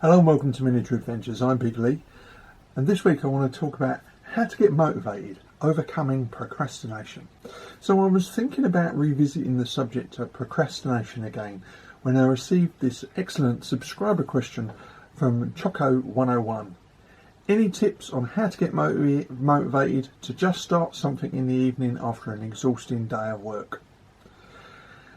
Hello and welcome to Miniature Adventures. I'm Big Lee, and this week I want to talk about how to get motivated, overcoming procrastination. So I was thinking about revisiting the subject of procrastination again when I received this excellent subscriber question from Choco101. Any tips on how to get motivated to just start something in the evening after an exhausting day of work?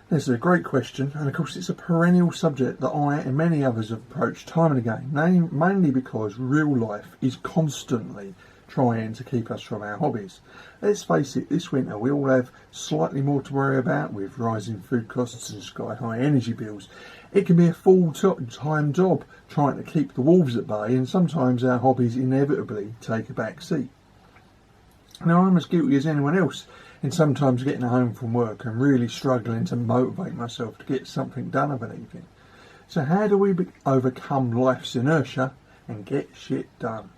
This is a great question, and of course it's a perennial subject that I and many others have approached time and again, mainly because real life is constantly trying to keep us from our hobbies. Let's face it, this winter we all have slightly more to worry about with rising food costs and sky-high energy bills. It can be a full-time job trying to keep the wolves at bay, and sometimes our hobbies inevitably take a back seat. Now, I'm as guilty as anyone else in sometimes getting home from work and really struggling to motivate myself to get something done of an evening. So how do we overcome life's inertia and get shit done?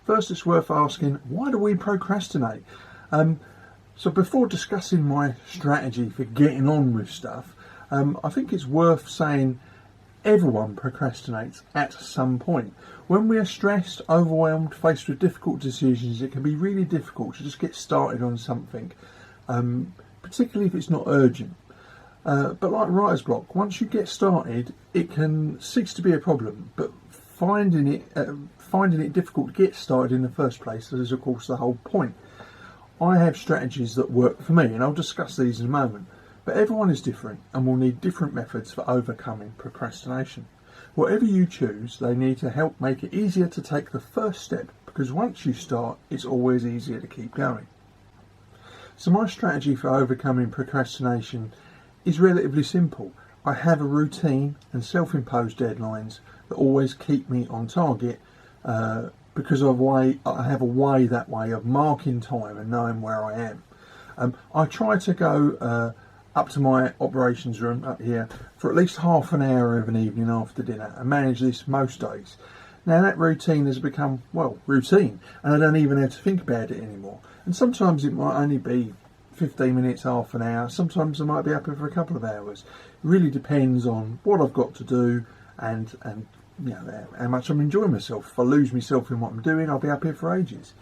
First, it's worth asking, why do we procrastinate? So before discussing my strategy for getting on with stuff, I think it's worth saying everyone procrastinates at some point. When we are stressed, overwhelmed, faced with difficult decisions, it can be really difficult to just get started on something, particularly if it's not urgent. But like writer's block, once you get started, it can cease to be a problem. But finding it difficult to get started in the first place is, of course, the whole point. I have strategies that work for me, and I'll discuss these in a moment. But everyone is different and will need different methods for overcoming procrastination. Whatever you choose, they need to help make it easier to take the first step, because once you start, it's always easier to keep going. So my strategy for overcoming procrastination is relatively simple. I have a routine and self-imposed deadlines that always keep me on target because I have a way of marking time and knowing where I am. I try to go up to my operations room up here for at least half an hour of an evening after dinner and manage this most days. Now that routine has become, routine, and I don't even have to think about it anymore. And sometimes it might only be 15 minutes, half an hour. Sometimes I might be up here for a couple of hours. It really depends on what I've got to do and how much I'm enjoying myself. If I lose myself in what I'm doing, I'll be up here for ages.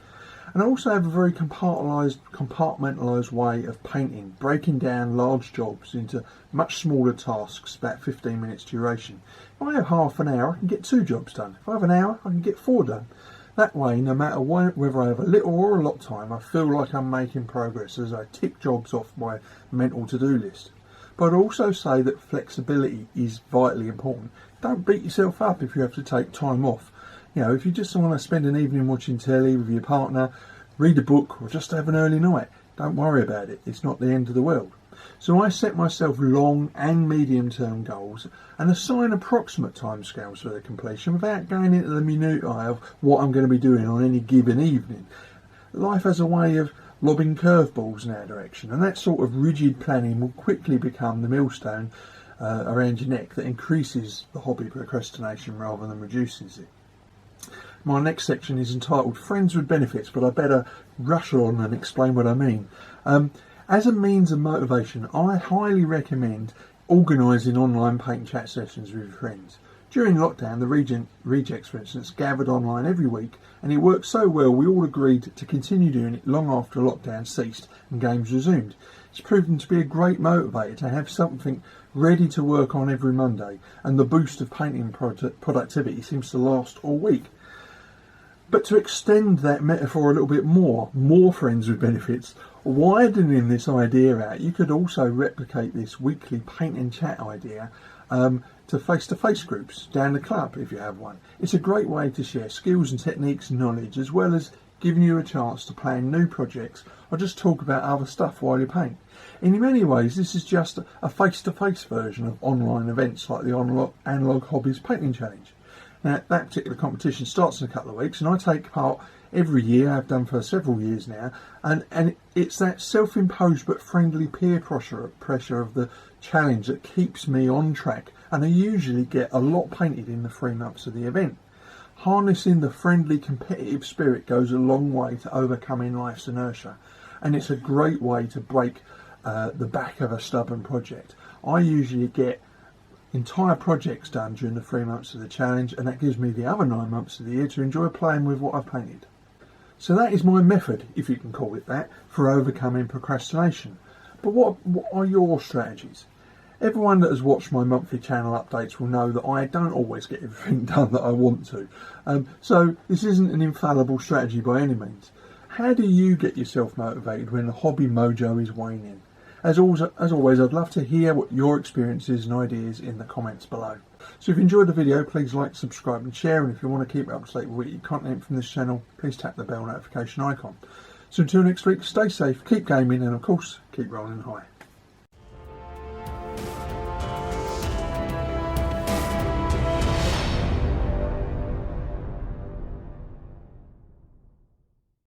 And I also have a very compartmentalised way of painting, breaking down large jobs into much smaller tasks, about 15 minutes duration. If I have half an hour, I can get 2 jobs done. If I have an hour, I can get 4 done. That way, no matter whether I have a little or a lot of time, I feel like I'm making progress as I tick jobs off my mental to-do list. But I'd also say that flexibility is vitally important. Don't beat yourself up if you have to take time off. If you just want to spend an evening watching telly with your partner, read a book, or just have an early night, don't worry about it. It's not the end of the world. So I set myself long and medium-term goals and assign approximate timescales for their completion without going into the minutiae of what I'm going to be doing on any given evening. Life has a way of lobbing curveballs in our direction, and that sort of rigid planning will quickly become the millstone around your neck that increases the hobby procrastination rather than reduces it. My next section is entitled Friends with Benefits, but I better rush on and explain what I mean. As a means of motivation, I highly recommend organising online paint and chat sessions with your friends. During lockdown, the Rejects, for instance, gathered online every week, and it worked so well we all agreed to continue doing it long after lockdown ceased and games resumed. It's proven to be a great motivator to have something ready to work on every Monday, and the boost of painting productivity seems to last all week. But to extend that metaphor a little bit more friends with benefits, widening this idea out, you could also replicate this weekly paint and chat idea to face-to-face groups down the club if you have one. It's a great way to share skills and techniques and knowledge, as well as giving you a chance to plan new projects or just talk about other stuff while you paint. In many ways, this is just a face-to-face version of online events like the Analog Hobbies Painting Challenge. Now, that particular competition starts in a couple of weeks, and I take part every year. I've done for several years now, and it's that self-imposed but friendly peer pressure of the challenge that keeps me on track, and I usually get a lot painted in the 3 months of the event. Harnessing the friendly competitive spirit goes a long way to overcoming life's inertia, and it's a great way to break the back of a stubborn project. I usually get entire projects done during the 3 months of the challenge, and that gives me the other 9 months of the year to enjoy playing with what I've painted. So that is my method, if you can call it that, for overcoming procrastination. But what are your strategies? Everyone that has watched my monthly channel updates will know that I don't always get everything done that I want to. So this isn't an infallible strategy by any means. How do you get yourself motivated when the hobby mojo is waning? As always, I'd love to hear what your experiences and ideas in the comments below. So if you enjoyed the video, please like, subscribe and share. And if you want to keep up to date with weekly content from this channel, please tap the bell notification icon. So until next week, stay safe, keep gaming and of course, keep rolling high.